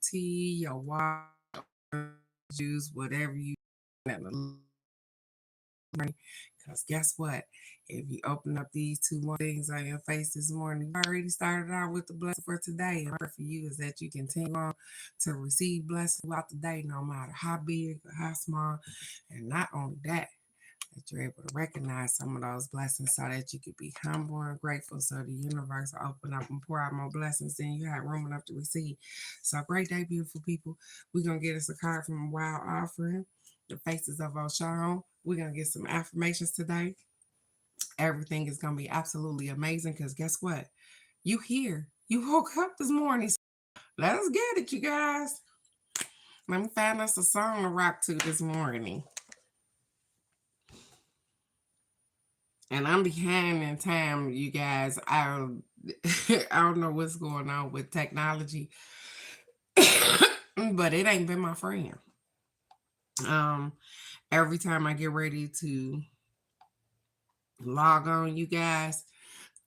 tea, your water, juice, whatever you because guess what? If you open up these two more things on your face this morning, you already started out with the blessing for today. And for you is that you continue on to receive blessings throughout the day, no matter how big or how small. And not only that, that you're able to recognize some of those blessings so that you could be humble and grateful so the universe will open up and pour out more blessings than you have room enough to receive. So great day, beautiful people. We're going to get us a card from Wild Offering, the Faces of Oshun. We're going to get some affirmations today. Everything is going to be absolutely amazing because guess what? You here. You woke up this morning. So let's get it, you guys. Let me find us a song to rock to this morning. And I'm behind in time, you guys. I don't know what's going on with technology, but it ain't been my friend. Every time I get ready to log on, you guys,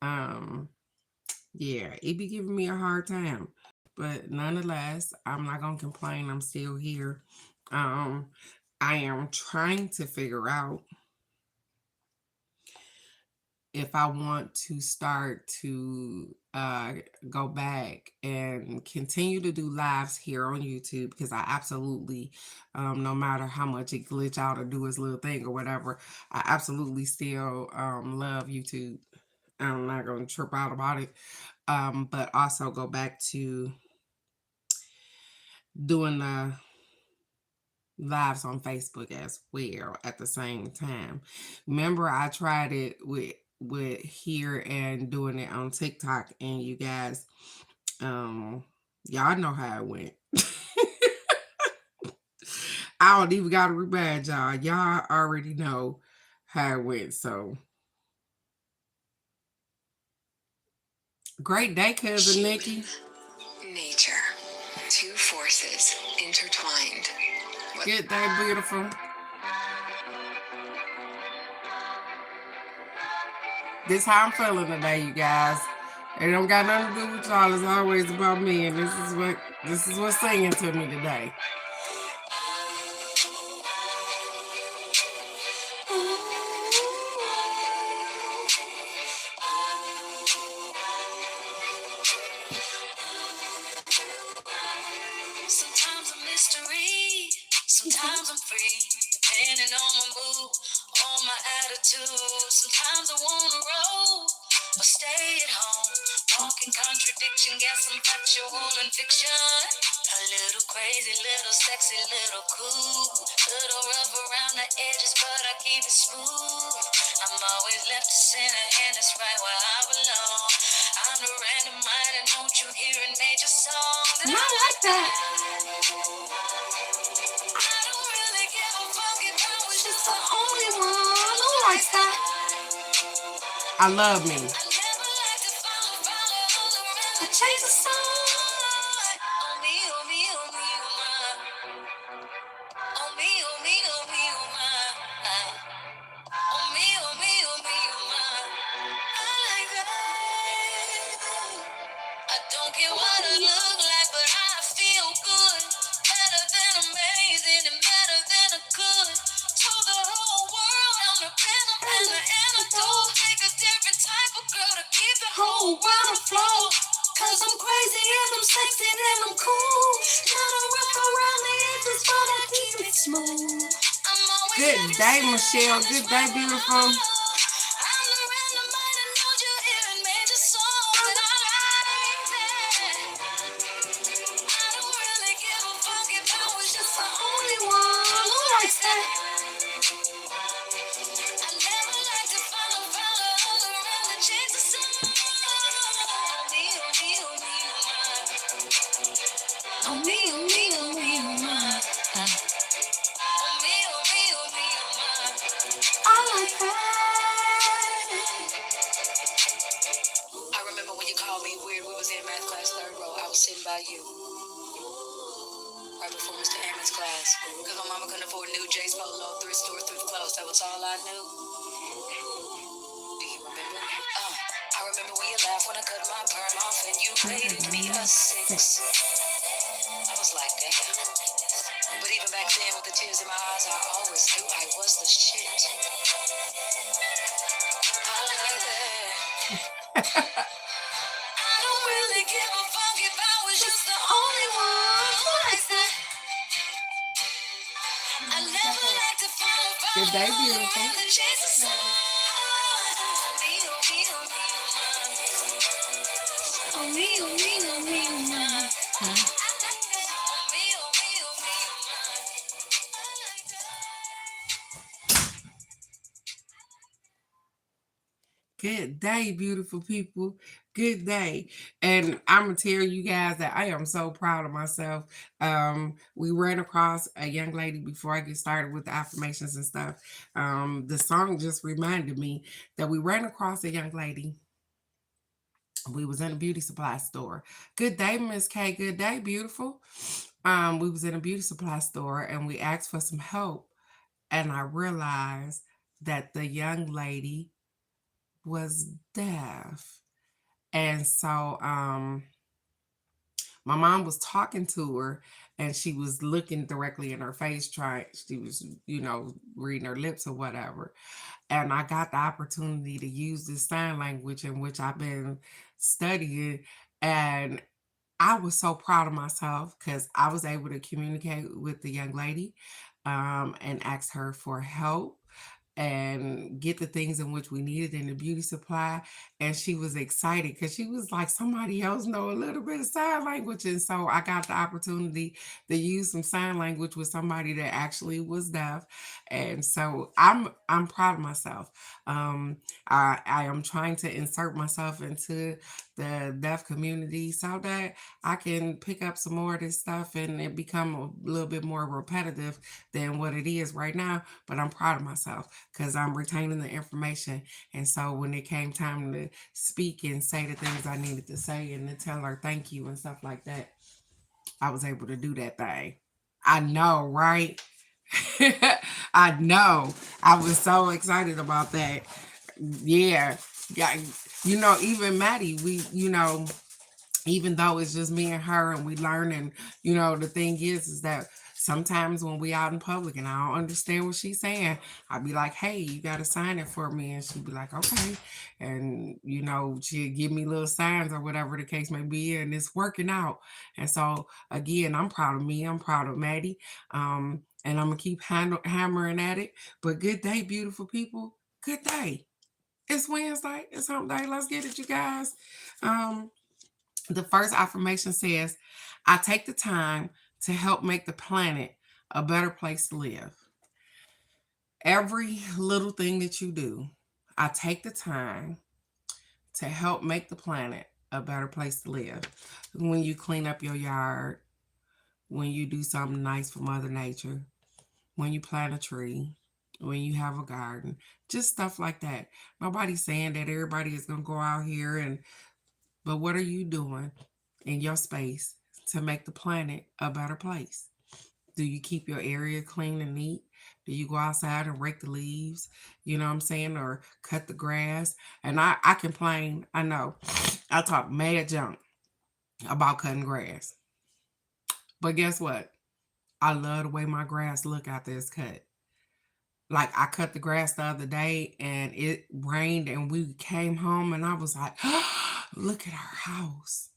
yeah, it be giving me a hard time. But nonetheless, I'm not gonna complain. I'm still here. I am trying to figure out if I want to start to go back and continue to do lives here on YouTube because I absolutely, no matter how much it glitch out or do its little thing or whatever, I absolutely still love YouTube. I'm not going to trip out about it, but also go back to doing the lives on Facebook as well at the same time. Remember, I tried it with here and doing it on TikTok, and you guys, y'all know how it went. I don't even gotta remind y'all. Y'all already know how it went. So great day, cousin Nikki. Nature, two forces intertwined. Good day, beautiful. This how I'm feeling today, you guys. It don't got nothing to do with y'all. It's always about me, and this is what's singing to me today. Sometimes I'm mystery, sometimes I'm free, depending on my mood, on my attitude. Sometimes I wanna roll or stay at home. Walking contradiction, guess I'm factual and fiction. A little crazy, little sexy, little cool. Little rough around the edges, but I keep it smooth. I'm always left to center, and it's right where I belong. I'm the random mind, and don't you hear a major song? And I like that. I don't really give a fuck if I was just The only one who likes that. I love me. I never like to follow I chase the sun. Oh me, oh me, oh me, oh my. Oh me, oh me, oh me, oh my. Oh me, oh me, oh me, oh my. I like that. I don't care what I look like, but I feel good. Better than amazing and better than a good. Told the whole world I'm the venom and the antidote. Take a different type of girl to keep the whole world afloat. Cause I'm crazy and I'm sexy and I'm cool. Not a rough around the edges, but I keep it smooth. I'm always Good day, Michelle. Good day, beautiful. I'm the random mind and don't you hear it major song that I like that. I don't really give a fuck if I was just the only one who likes that. I never like to follow all around the chase the sun. Oh me, oh me, oh me, oh my. Oh me, oh me, oh me, oh my. Oh me, oh me, oh me, oh my. I like that. I remember when you called me weird. We was in math class, third row. I was sitting by you. Right before Mr. Ammons' class. Because my mama couldn't afford new J's Polo, thrift store, thrift clothes. That was all I knew. Do you remember? I remember when you laughed when I cut my perm off and you rated me a 6. I was was like, damn. But even back then, with the tears in my eyes, I always knew I was the shit. I like that. I don't really give a fuck if I was just the only one who likes that. I never like to follow Good day, beautiful. and chase the sun. Me, oh, me, oh, me, oh, me, oh, me, oh, me, oh, me. Oh, me, oh, me, oh, me, I like that. Good day, beautiful people. Good day. And I'm going to tell you guys that I am so proud of myself. We ran across a young lady before I get started with the affirmations and stuff. The song just reminded me that we ran across a young lady. We was in a beauty supply store. Good day, Miss K. Good day, beautiful. We was in a beauty supply store and we asked for some help. And I realized that the young lady was deaf. And so my mom was talking to her and she was looking directly in her face, she was, reading her lips or whatever. And I got the opportunity to use this sign language in which I've been studying. And I was so proud of myself because I was able to communicate with the young lady and ask her for help and get the things in which we needed in the beauty supply. And she was excited because she was like, somebody else know a little bit of sign language. And so I got the opportunity to use some sign language with somebody that actually was deaf. And so I'm proud of myself. I am trying to insert myself into the deaf community so that I can pick up some more of this stuff and it become a little bit more repetitive than what it is right now. But I'm proud of myself because I'm retaining the information. And so when it came time to speak and say the things I needed to say and to tell her thank you and stuff like that, I was able to do that thing. I know, right? I know. I was so excited about that. Yeah. Yeah. Even Maddie, even though it's just me and her and we learn and the thing is that sometimes when we out in public and I don't understand what she's saying, I'll be like, hey, you gotta sign it for me, and she'd be like, okay. And she'd give me little signs or whatever the case may be, and it's working out. And so again, I'm proud of me, I'm proud of Maddie, and I'm gonna keep hammering at it. But good day, beautiful people. Good day. It's Wednesday, it's hump day. Let's get it, you guys. The first affirmation says, I take the time to help make the planet a better place to live. Every little thing that you do, I take the time to help make the planet a better place to live. When you clean up your yard, when you do something nice for Mother Nature, when you plant a tree, when you have a garden, just stuff like that. Nobody's saying that everybody is going to go out here but what are you doing in your space to make the planet a better place? Do you keep your area clean and neat? Do you go outside and rake the leaves? You know what I'm saying? Or cut the grass? And I complain, I know. I talk mad junk about cutting grass. But guess what? I love the way my grass look after it's cut. Like I cut the grass the other day and it rained and we came home and I was like, look at our house.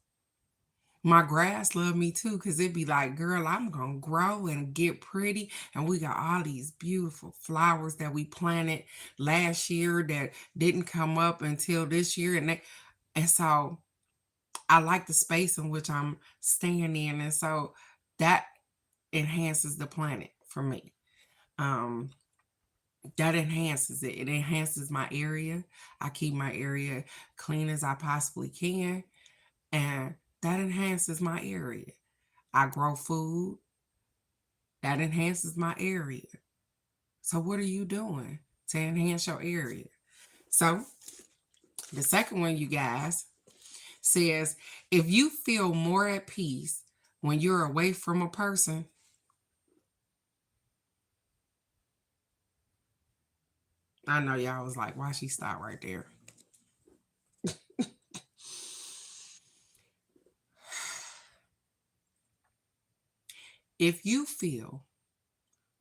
My grass love me too, because it'd be like, girl, I'm going to grow and get pretty. And we got all these beautiful flowers that we planted last year that didn't come up until this year. And so I like the space in which I'm staying in. And so that enhances the planet for me. That enhances it. It enhances my area. I keep my area clean as I possibly can. And that enhances my area. I grow food. That enhances my area. So what are you doing to enhance your area? So the second one, you guys, says, if you feel more at peace when you're away from a person, I know y'all was like, why she stop right there? If you feel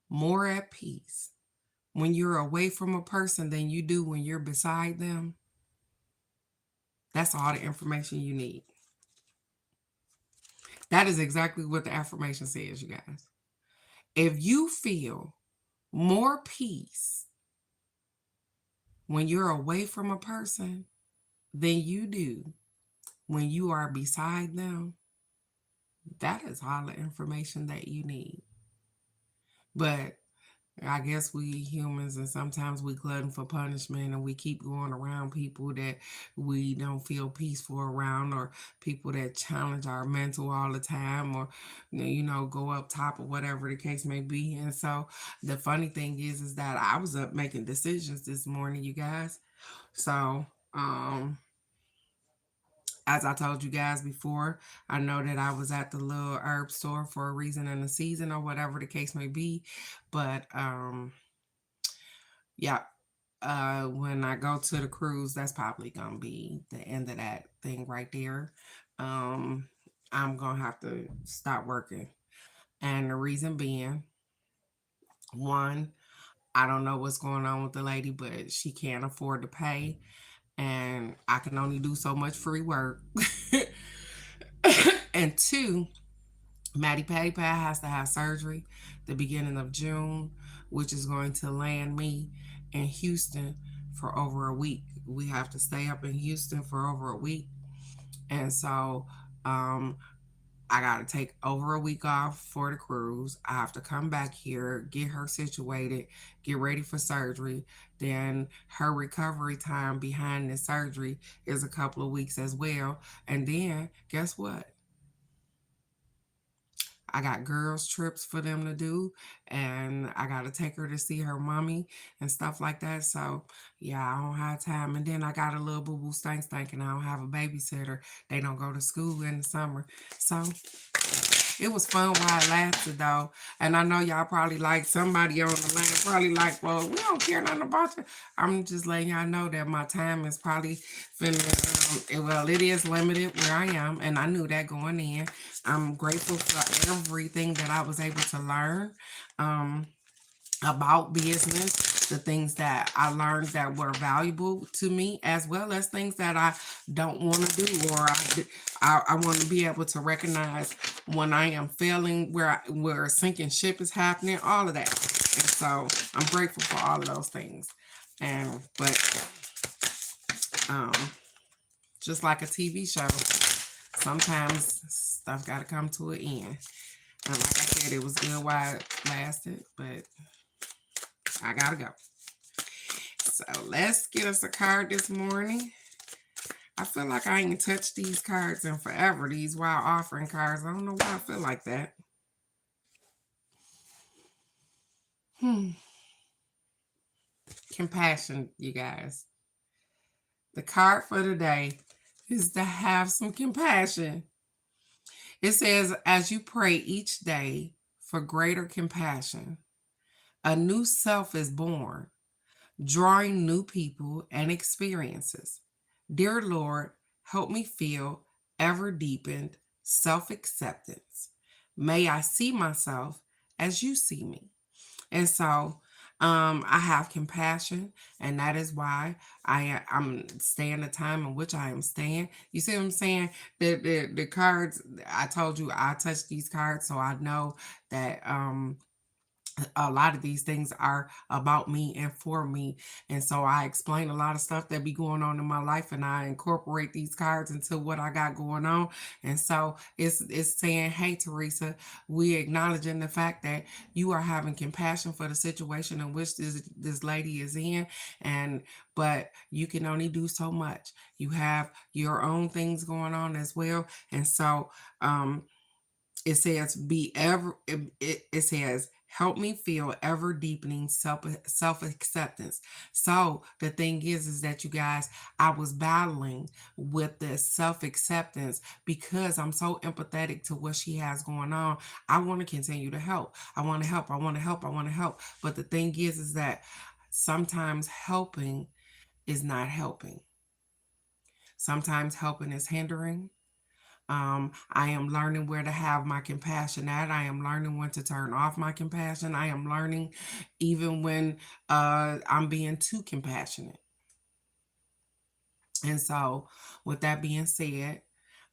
more at peace when you're away from a person than you do when you're beside them, that's all the information you need. That is exactly what the affirmation says, you guys. If you feel more peace when you're away from a person than you do when you are beside them, that is all the information that you need. But I guess we humans, and sometimes we glutton for punishment, and we keep going around people that we don't feel peaceful around, or people that challenge our mental all the time, or go up top, or whatever the case may be. And so the funny thing is that I was up making decisions this morning, you guys. So as I told you guys before, I know that I was at the little herb store for a reason and a season, or whatever the case may be. But yeah, when I go to the cruise, that's probably gonna be the end of that thing right there. Um, I'm gonna have to stop working, and the reason being, one, I don't know what's going on with the lady, but she can't afford to pay, and I can only do so much free work. And two, Maddie Patty Pat has to have surgery the beginning of June, which is going to land me in Houston for over a week. We have to stay up in Houston for over a week. And so um, I got to take over a week off for the cruise. I have to come back here, get her situated, get ready for surgery. Then her recovery time behind the surgery is a couple of weeks as well. And then guess what? I got girls' trips for them to do, and I got to take her to see her mommy and stuff like that. So, yeah, I don't have time. And then I got a little boo boo stank, and I don't have a babysitter. They don't go to school in the summer. So, it was fun while it lasted, though. And I know y'all probably like somebody on the line, probably like, well, we don't care nothing about you. I'm just letting y'all know that my time is probably finna, well, it is limited where I am. And I knew that going in. I'm grateful for everything that I was able to learn. About business, the things that I learned that were valuable to me, as well as things that I don't want to do, or I want to be able to recognize when I am failing, where a sinking ship is happening, all of that. And so I'm grateful for all of those things. And but um, just like a TV show, sometimes stuff got to come to an end. And like I said, it was good while it lasted, but I gotta go. So let's get us a card this morning. I feel like I ain't touched these cards in forever. These wild offering cards. I don't know why I feel like that. Compassion, you guys. The card for today is to have some compassion. It says, as you pray each day for greater compassion, a new self is born, drawing new people and experiences. Dear Lord, help me feel ever deepened self acceptance. May I see myself as you see me. And so I have compassion, and that is why I'm staying the time in which I am staying. You see what I'm saying? The cards, I told you I touched these cards, so I know that a lot of these things are about me and for me. And so I explain a lot of stuff that be going on in my life, and I incorporate these cards into what I got going on. And so it's saying, hey Teresa, we acknowledging the fact that you are having compassion for the situation in which this lady is in. And but you can only do so much. You have your own things going on as well. And so it says be ever it says help me feel ever deepening self acceptance. So the thing is that you guys, I was battling with this self acceptance because I'm so empathetic to what she has going on. I want to continue to help. I want to help. I want to help. I want to help. But the thing is that sometimes helping is not helping. Sometimes helping is hindering. I am learning where to have my compassion at. I am learning when to turn off my compassion. I am learning even when I'm being too compassionate. And so, with that being said,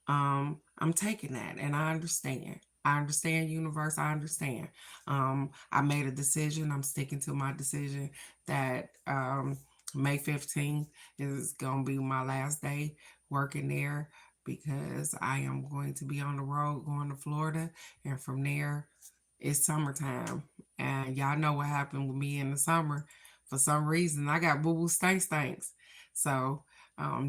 I'm taking that and I understand. I understand, universe. I understand. I made a decision. I'm sticking to my decision that May 15th is going to be my last day working there because I am going to be on the road going to Florida. And from there, it's summertime. And y'all know what happened with me in the summer. For some reason, I got boo boo stanks. So,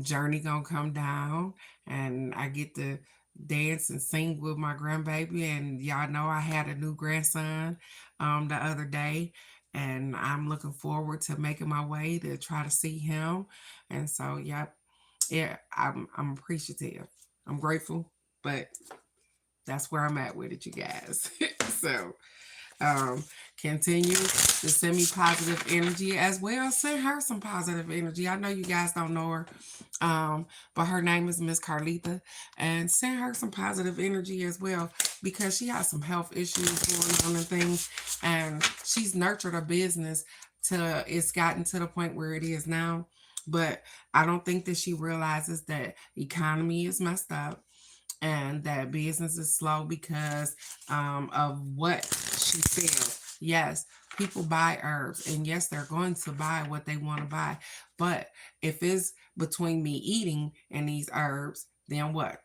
Journey gonna come down and I get to dance and sing with my grandbaby. And y'all know I had a new grandson the other day, and I'm looking forward to making my way to try to see him. And so, yeah, I'm appreciative. I'm grateful, but that's where I'm at with it, you guys. So um, continue to send me positive energy as well. Send her some positive energy. I know you guys don't know her, but her name is Miss Carlita, and send her some positive energy as well because she has some health issues going on and things, and she's nurtured a business to it's gotten to the point where it is now. But I don't think that she realizes that economy is messed up and that business is slow because of what she sells. Yes, people buy herbs, and yes, they're going to buy what they want to buy. But if it's between me eating and these herbs, then what?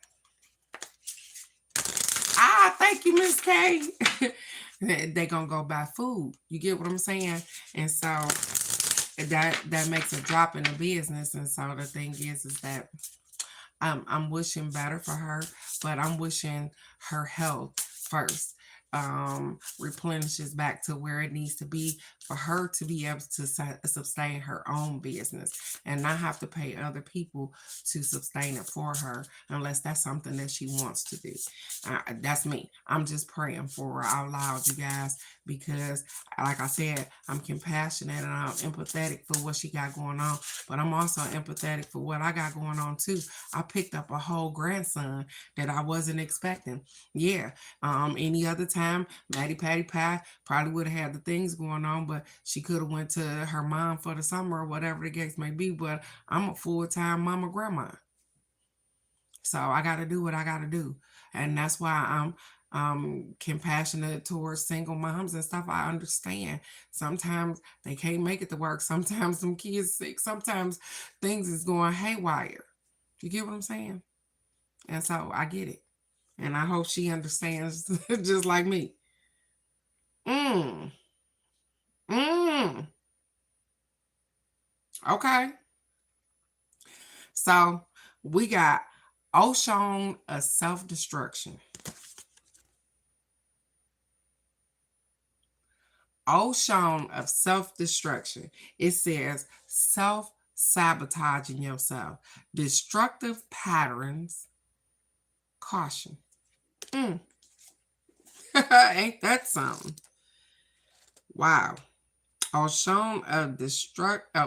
Thank you, Miss K. They gonna go buy food. You get what I'm saying? And so that makes a drop in the business. And so the thing is that I'm wishing better for her, but I'm wishing her health first. Replenishes back to where it needs to be for her to be able to sustain her own business and not have to pay other people to sustain it for her unless that's something that she wants to do. That's me. I'm just praying for her out loud, you guys, because like I said, I'm compassionate and I'm empathetic for what she got going on, but I'm also empathetic for what I got going on too. I picked up a whole grandson that I wasn't expecting. Yeah. Any other time, Maddie Patty Pie probably would have had the things going on, but she could have went to her mom for the summer or whatever the case may be. But I'm a full-time mama grandma. So I gotta do what I gotta do. And that's why I'm compassionate towards single moms and stuff. I understand. Sometimes they can't make it to work. Sometimes some kids sick. Sometimes things is going haywire. You get what I'm saying? And so I get it. And I hope she understands just like me. Mm. Mm. Okay. So we got Ocean of self-destruction. Ocean of self-destruction. It says self-sabotaging yourself. Destructive patterns. Caution. Mm. Ain't that something? Wow. Ocean of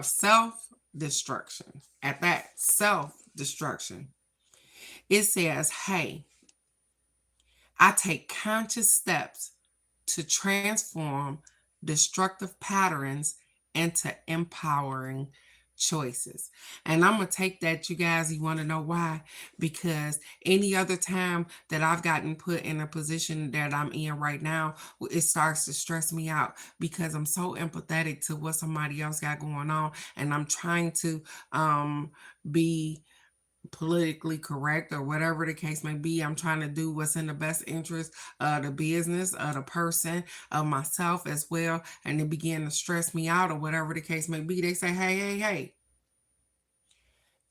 self-destruction. At that self-destruction. It says, hey, I take conscious steps to transform destructive patterns into empowering choices. And I'm going to take that, you guys. You want to know why? Because any other time that I've gotten put in a position that I'm in right now, it starts to stress me out because I'm so empathetic to what somebody else got going on. And I'm trying to be politically correct or whatever the case may be. I'm trying to do what's in the best interest of the business, of the person, of myself as well. And it began to stress me out or whatever the case may be. They say, hey,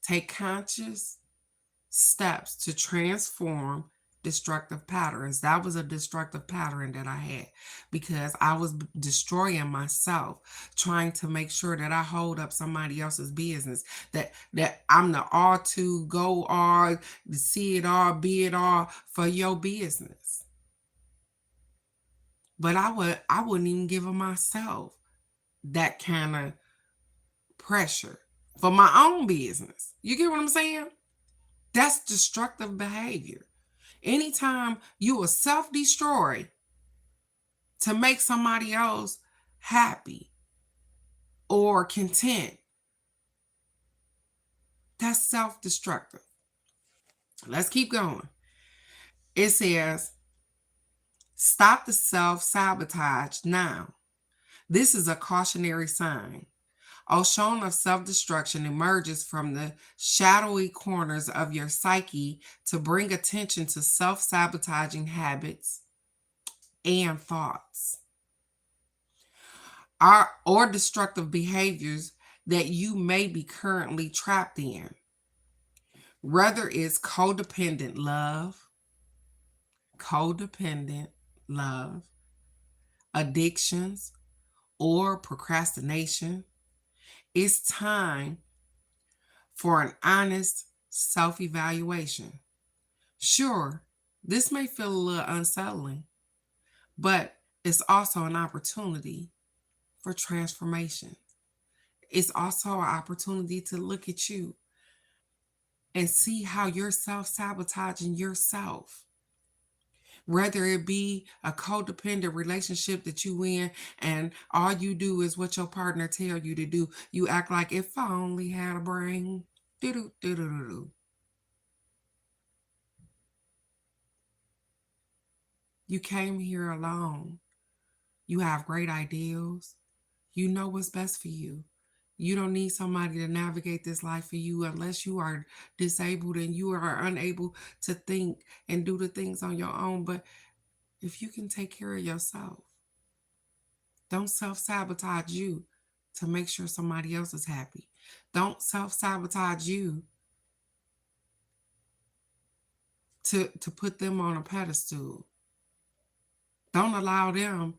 take conscious steps to transform destructive patterns. That was a destructive pattern that I had because I was destroying myself, trying to make sure that I hold up somebody else's business, that I'm the all to go all, see it all, be it all for your business. But I wouldn't even give myself that kind of pressure for my own business. You get what I'm saying? That's destructive behavior. Anytime you will self-destroy to make somebody else happy or content, that's self-destructive. Let's keep going. It says, stop the self-sabotage now. This is a cautionary sign. Ocean of self-destruction emerges from the shadowy corners of your psyche to bring attention to self-sabotaging habits and thoughts or destructive behaviors that you may be currently trapped in. Whether it's codependent love, addictions, or procrastination, it's time for an honest self-evaluation. Sure, this may feel a little unsettling, but it's also an opportunity for transformation. It's also an opportunity to look at you and see how you're self-sabotaging yourself. Whether it be a codependent relationship that you in and all you do is what your partner tell you to do. You act like if I only had a brain. Do-do, do-do-do-do. You came here alone. You have great ideals. You know what's best for you. You don't need somebody to navigate this life for you unless you are disabled and you are unable to think and do the things on your own. But if you can take care of yourself, don't self-sabotage you to make sure somebody else is happy. Don't self-sabotage you to put them on a pedestal. Don't allow them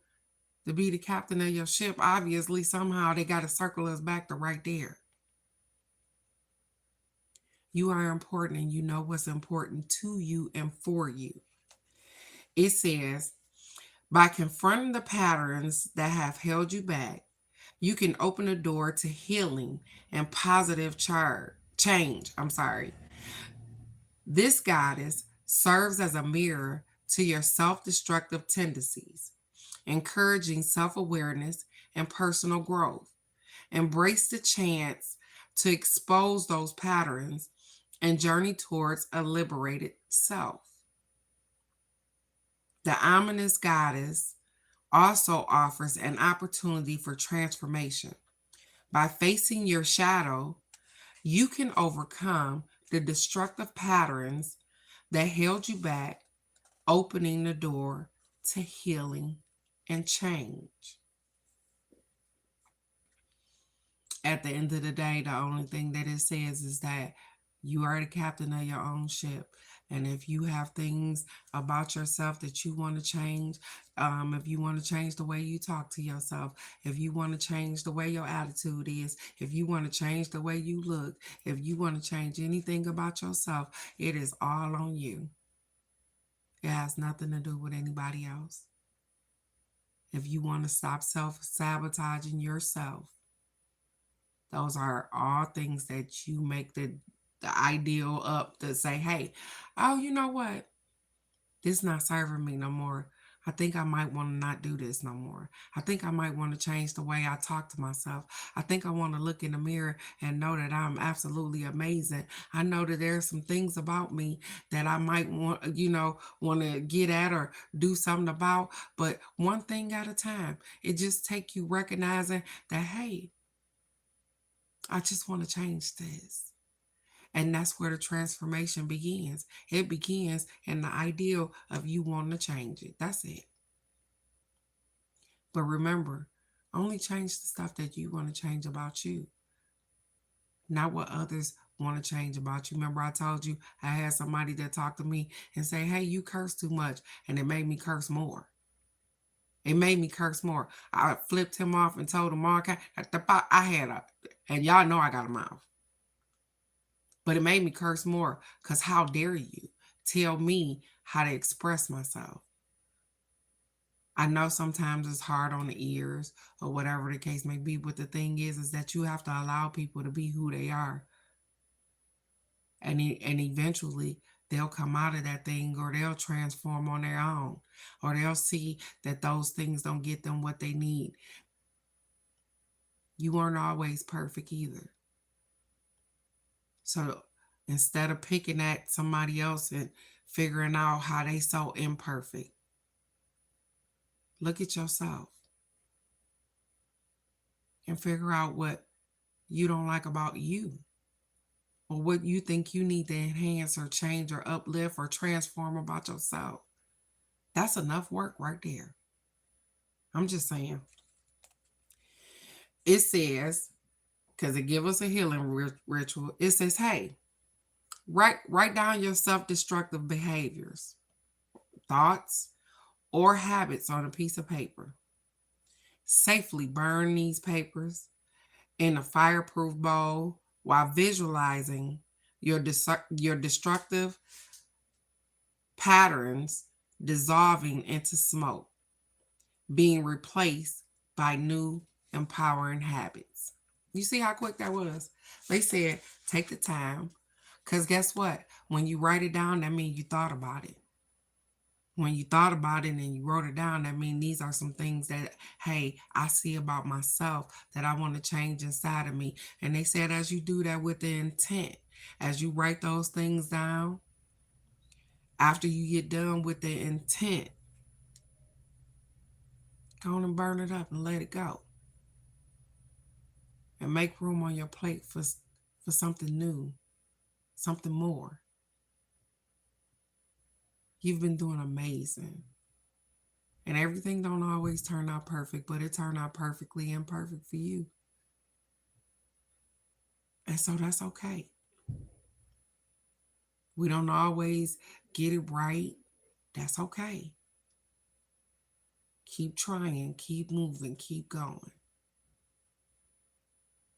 to be the captain of your ship. Obviously, somehow they got to circle us back to right there. You are important and you know what's important to you and for you. It says, by confronting the patterns that have held you back, you can open a door to healing and positive change. This goddess serves as a mirror to your self-destructive tendencies, encouraging self-awareness and personal growth. Embrace the chance to expose those patterns and journey towards a liberated self. The ominous goddess also offers an opportunity for transformation. By facing your shadow, you can overcome the destructive patterns that held you back, opening the door to healing and change. At the end of the day, the only thing that it says is that you are the captain of your own ship. And if you have things about yourself that you want to change, if you want to change the way you talk to yourself, if you want to change the way your attitude is, if you want to change the way you look, if you want to change anything about yourself, it is all on you. It has nothing to do with anybody else. If you want to stop self-sabotaging yourself, those are all things that you make the ideal up to say, hey, oh, you know what? This not serving me no more. I think I might want to not do this no more. I think I might want to change the way I talk to myself. I think I want to look in the mirror and know that I'm absolutely amazing. I know that there's some things about me that I might want to get at or do something about. But one thing at a time, it just take you recognizing that, hey, I just want to change this. And that's where the transformation begins. It begins in the ideal of you wanting to change it. That's it. But remember, only change the stuff that you want to change about you, not what others want to change about you. Remember, I told you I had somebody that talked to me and say, hey, you curse too much. And it made me curse more. It made me curse more. I flipped him off and told him all and y'all know I got a mouth. But it made me curse more because how dare you tell me how to express myself? I know sometimes it's hard on the ears or whatever the case may be, but the thing is that you have to allow people to be who they are. And eventually they'll come out of that thing, or they'll transform on their own, or they'll see that those things don't get them what they need. You aren't always perfect either. So instead of picking at somebody else and figuring out how they so imperfect, look at yourself and figure out what you don't like about you, or what you think you need to enhance or change or uplift or transform about yourself. That's enough work right there. I'm just saying. It says, because it gives us a healing ritual, it says, hey, write down your self-destructive behaviors, thoughts, or habits on a piece of paper. Safely burn these papers in a fireproof bowl while visualizing your destructive patterns dissolving into smoke, being replaced by new empowering habits. You see how quick that was? They said, take the time, because guess what? When you write it down, that means you thought about it. When you thought about it and you wrote it down, that means these are some things that, hey, I see about myself that I want to change inside of me. And they said, as you do that with the intent, as you write those things down, after you get done with the intent, go on and burn it up and let it go. And make room on your plate for something new, something more. You've been doing amazing. And everything don't always turn out perfect, but it turned out perfectly imperfect for you. And so that's okay. We don't always get it right. That's okay. Keep trying, keep moving, keep going.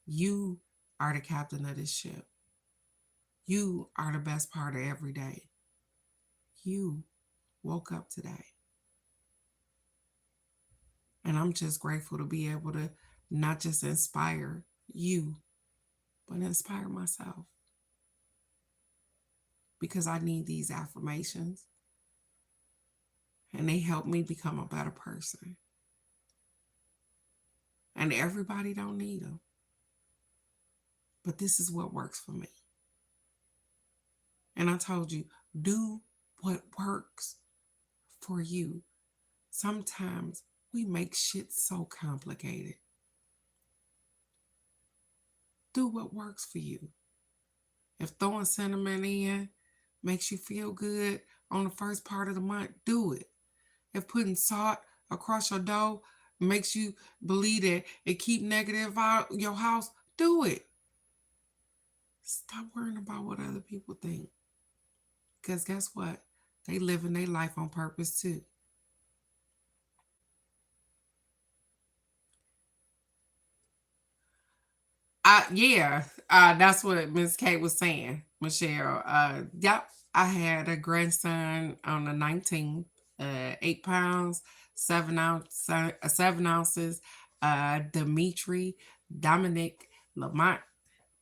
You are the captain of this ship. You are the best part of every day. You woke up today. And I'm just grateful to be able to not just inspire you, but inspire myself. Because I need these affirmations. And they help me become a better person. And everybody don't need them. But this is what works for me. And I told you, do what works for you. Sometimes we make shit so complicated. Do what works for you. If throwing cinnamon in makes you feel good on the first part of the month, do it. If putting salt across your dough makes you believe that it keep negative out your house, do it. Stop worrying about what other people think. Because guess what? They living their life on purpose too. That's what Miss Kate was saying, Michelle. Yep, I had a grandson on the 19th, 8 pounds, 7 ounces. Dimitri Dominic Lamont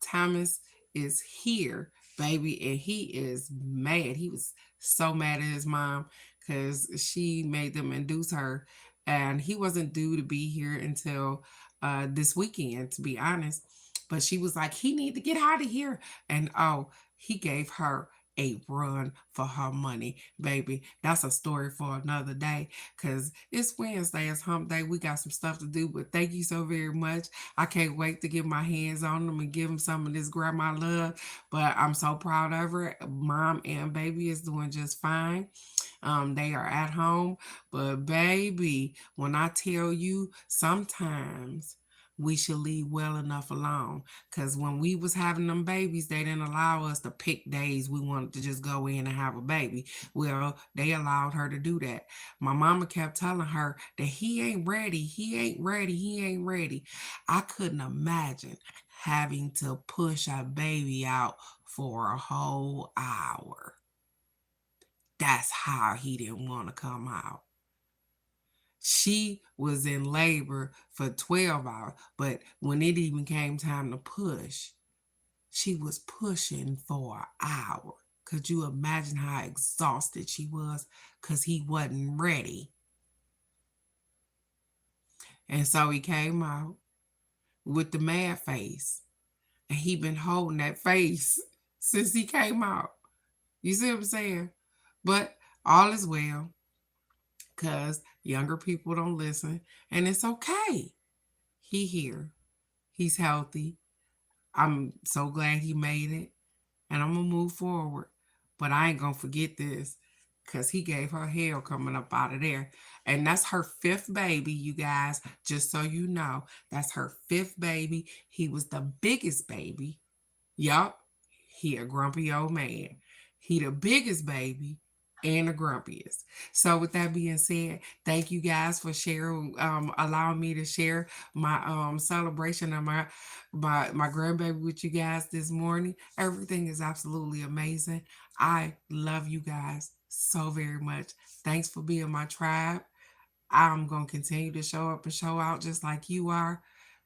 Thomas is here, baby, and he is mad. He was so mad at his mom because she made them induce her, and he wasn't due to be here until this weekend, to be honest. But she was like, he need to get out of here. And oh, he gave her a run for her money, baby. That's a story for another day, because it's Wednesday, it's hump day. We got some stuff to do, but thank you so very much. I can't wait to get my hands on them and give them some of this grandma love. But I'm so proud of her. Mom and baby is doing just fine. They are at home. But baby, when I tell you, sometimes we should leave well enough alone. Because when we was having them babies, they didn't allow us to pick days we wanted to just go in and have a baby. Well, they allowed her to do that. My mama kept telling her that he ain't ready, he ain't ready, he ain't ready. I couldn't imagine having to push a baby out for a whole hour. That's how he didn't want to come out. She was in labor for 12 hours, but when it even came time to push, she was pushing for an hour. Could you imagine how exhausted she was? Because he wasn't ready. And so he came out with the mad face. And he been holding that face since he came out. You see what I'm saying? But all is well because younger people don't listen. And it's okay. He here. He's healthy. I'm so glad he made it. And I'm going to move forward. But I ain't going to forget this because he gave her hell coming up out of there. And that's her fifth baby, you guys. Just so you know, that's her fifth baby. He was the biggest baby. Yup, he a grumpy old man. He the biggest baby and the grumpiest. So with that being said, thank you guys for sharing, allowing me to share my celebration of my grandbaby with you guys this morning. Everything is absolutely amazing. I love you guys so very much. Thanks for being my tribe. I'm gonna continue to show up and show out just like you are.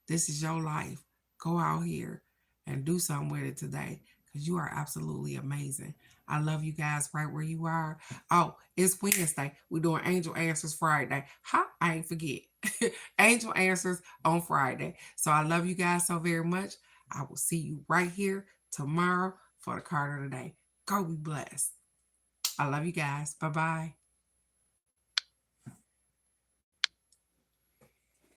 This is your life. Go out here and do something with it today because you are absolutely amazing. I love you guys right where you are. Oh, it's Wednesday. We're doing Angel Answers Friday. Ha, I ain't forget. Angel Answers on Friday. So I love you guys so very much. I will see you right here tomorrow for the card of the day. Go be blessed. I love you guys. Bye bye.